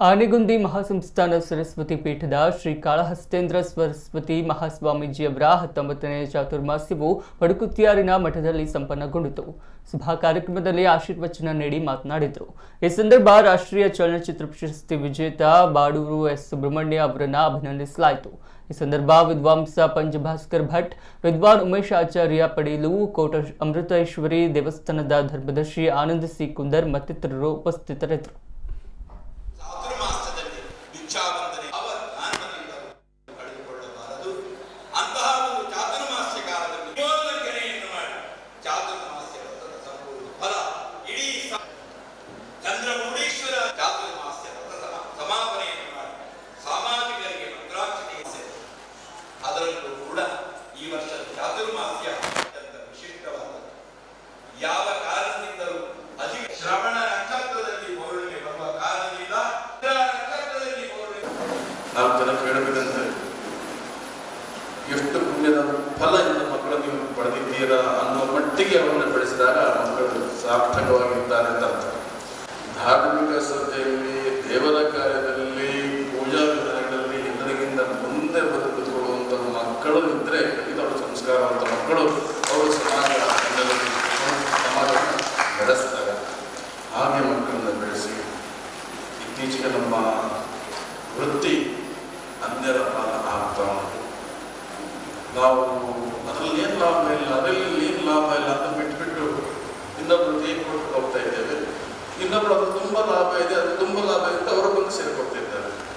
ಆನೆಗುಂದಿ ಮಹಾಸಂಸ್ಥಾನ ಸರಸ್ವತಿ ಪೀಠದ ಶ್ರೀ ಕಾಳಹಸ್ತೇಂದ್ರ ಸರಸ್ವತಿ ಮಹಾಸ್ವಾಮೀಜಿಯವರ 19ನೇ ಚಾತುರ್ಮಾಸ್ಯವು ಪಡುಕುತ್ಯಾರಿನ ಮಠದಲ್ಲಿ ಸಂಪನ್ನಗೊಂಡಿತು. ಸಭಾ ಕಾರ್ಯಕ್ರಮದಲ್ಲಿ ಆಶೀರ್ವಚನ ನೀಡಿ ಮಾತನಾಡಿದರು. ಈ ಸಂದರ್ಭ ರಾಷ್ಟ್ರೀಯ ಚಲನಚಿತ್ರ ಪ್ರಶಸ್ತಿ ವಿಜೇತ ಬಾಡೂರು ಎಸ್ ಸುಬ್ರಹ್ಮಣ್ಯ ಅವರನ್ನು ಅಭಿನಂದಿಸಲಾಯಿತು. ಈ ಸಂದರ್ಭ ವಿದ್ವಾಂಸ ಪಂಚಭಾಸ್ಕರ್ ಭಟ್, ವಿದ್ವಾನ್ ಉಮೇಶ್ ಆಚಾರ್ಯ ಪಡೀಲು, ಕೋಟ ಅಮೃತೇಶ್ವರಿ ದೇವಸ್ಥಾನದ ಧರ್ಮದರ್ಶಿ ಆನಂದ್ ಸಿ ಕುಂದರ್ ಮತ್ತಿತರರು ಉಪಸ್ಥಿತರಿದ್ದರು. ಯಾವ ಕಾರಣದಿಂದಲೂ ಅಧಿಕ ಶ್ರವಣ ನಕ್ಷತ್ರದಲ್ಲಿ ಮೌಲ್ಯ ಬರುವ ಕಾರಣದಿಂದ ನಕ್ಷತ್ರದಲ್ಲಿ ಮೌಲ್ಯ ನಾವು ಜನ ಕೇಳಬೇಕಂತೆ ಎಷ್ಟು ಪುಣ್ಯದ ಫಲ ಇಂದ ಮಕ್ಕಳು ನೀವು ಪಡೆದಿದ್ದೀರಾ ಅನ್ನೋ ಮಟ್ಟಿಗೆ ಅವರನ್ನು ಬೆಳೆಸಿದಾಗ ಮಕ್ಕಳು ಸಾರ್ಥಕವಾಗಿದ್ದಾರೆ ಅಂತ ಅರ್ಥ. ಧಾರ್ಮಿಕ ಶ್ರದ್ಧೆಯಲ್ಲಿ, ದೇವರ ಕಾರ್ಯದಲ್ಲಿ, ಪೂಜಾ ವಿಧಾನಗಳಲ್ಲಿ ಎಲ್ಲರಿಗಿಂತ ಮುಂದೆ ಬದುಕುಕೊಳ್ಳುವಂಥ ಮಕ್ಕಳು ಇದ್ರೆ ಇದರ ಸಂಸ್ಕಾರವಂತ ಮಕ್ಕಳು ಅವರು ಸಮಾಜವನ್ನು ಬೆಳೆಸ್ತಾರೆ. ಹಾಗೆ ಮಕ್ಕಳನ್ನು ಬೆಳೆಸಿ ಇತ್ತೀಚೆಗೆ ನಮ್ಮ ವೃತ್ತಿ ಅನ್ಯರ ಪಾಲ ಆಗ್ತಾ ಉಂಟು. ನಾವು ಅದರಲ್ಲಿ ಏನು ಲಾಭ ಇಲ್ಲ, ಅದರಲ್ಲಿ ಏನು ಲಾಭ ಇಲ್ಲ ಅಂತ ಬಿಟ್ಬಿಟ್ಟು ಇನ್ನೊಬ್ರು ಕೈ ಕೊಟ್ಟು ಹೋಗ್ತಾ ಇದ್ದೇವೆ. ಇನ್ನೊಬ್ರು ಅದು ತುಂಬ ಲಾಭ ಇದೆ, ಅದು ತುಂಬ ಲಾಭ ಇದೆ ಅಂತ ಅವರು ಬಂದು ಸೇರ್ಕೊಳ್ತಾ ಇದ್ದಾರೆ.